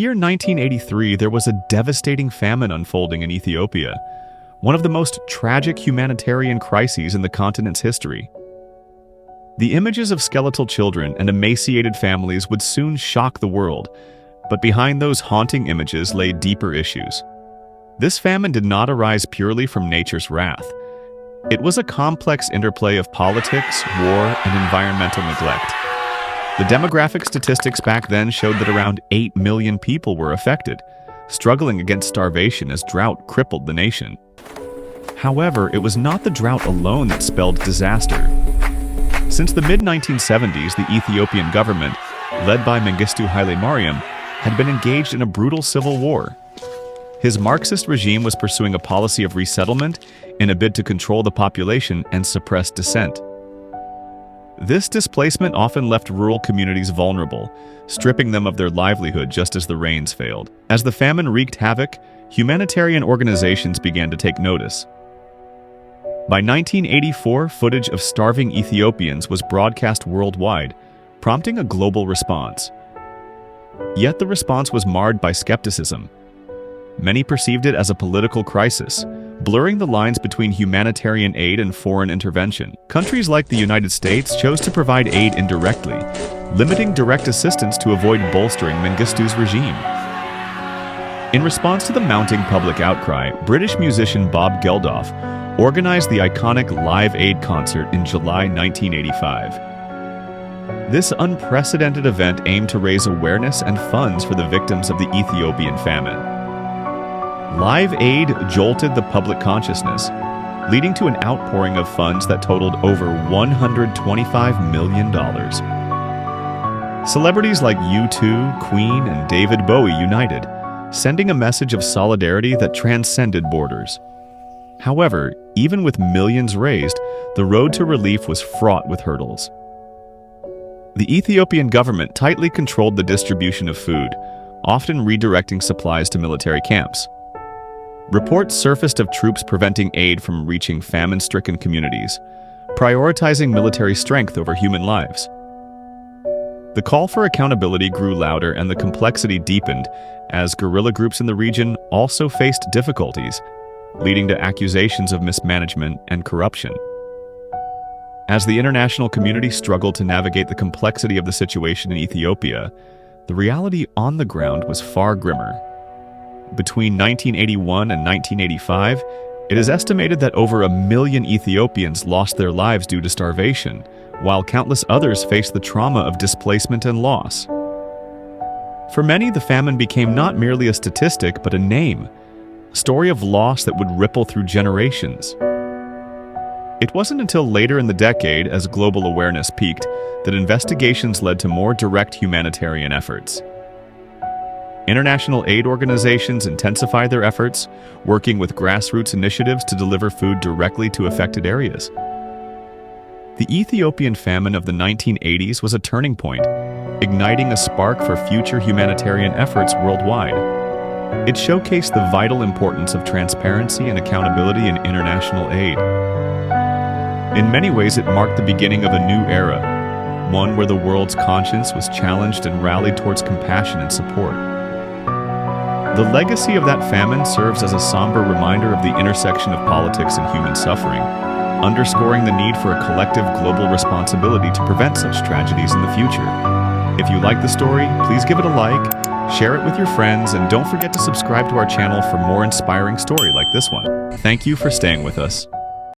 Year 1983, there was a devastating famine unfolding in Ethiopia, one of the most tragic humanitarian crises in the continent's history. The images of skeletal children and emaciated families would soon shock the world, but behind those haunting images lay deeper issues. This famine did not arise purely from nature's wrath. It was a complex interplay of politics, war, and environmental neglect. The demographic statistics back then showed that around 8 million people were affected, struggling against starvation as drought crippled the nation. However, it was not the drought alone that spelled disaster. Since the mid-1970s, the Ethiopian government, led by Mengistu Haile Mariam, had been engaged in a brutal civil war. His Marxist regime was pursuing a policy of resettlement in a bid to control the population and suppress dissent. This displacement often left rural communities vulnerable, stripping them of their livelihood just as the rains failed. As the famine wreaked havoc, humanitarian organizations began to take notice. By 1984, footage of starving Ethiopians was broadcast worldwide, prompting a global response. Yet the response was marred by skepticism. Many perceived it as a political crisis, blurring the lines between humanitarian aid and foreign intervention. Countries like the United States chose to provide aid indirectly, limiting direct assistance to avoid bolstering Mengistu's regime. In response to the mounting public outcry, British musician Bob Geldof organized the iconic Live Aid concert in July 1985. This unprecedented event aimed to raise awareness and funds for the victims of the Ethiopian famine. Live Aid jolted the public consciousness, leading to an outpouring of funds that totaled over $125 million. Celebrities like U2, Queen, and David Bowie united, sending a message of solidarity that transcended borders. However, even with millions raised, the road to relief was fraught with hurdles. The Ethiopian government tightly controlled the distribution of food, often redirecting supplies to military camps. Reports surfaced of troops preventing aid from reaching famine-stricken communities, prioritizing military strength over human lives. The call for accountability grew louder and the complexity deepened as guerrilla groups in the region also faced difficulties, leading to accusations of mismanagement and corruption. As the international community struggled to navigate the complexity of the situation in Ethiopia, the reality on the ground was far grimmer. Between 1981 and 1985, it is estimated that over 1 million Ethiopians lost their lives due to starvation, while countless others faced the trauma of displacement and loss. For many, the famine became not merely a statistic, but a name, a story of loss that would ripple through generations. It wasn't until later in the decade, as global awareness peaked, that investigations led to more direct humanitarian efforts. International aid organizations intensified their efforts, working with grassroots initiatives to deliver food directly to affected areas. The Ethiopian famine of the 1980s was a turning point, igniting a spark for future humanitarian efforts worldwide. It showcased the vital importance of transparency and accountability in international aid. In many ways, it marked the beginning of a new era, one where the world's conscience was challenged and rallied towards compassion and support. The legacy of that famine serves as a somber reminder of the intersection of politics and human suffering, underscoring the need for a collective global responsibility to prevent such tragedies in the future. If you like the story, please give it a like, share it with your friends, and don't forget to subscribe to our channel for more inspiring stories like this one. Thank you for staying with us.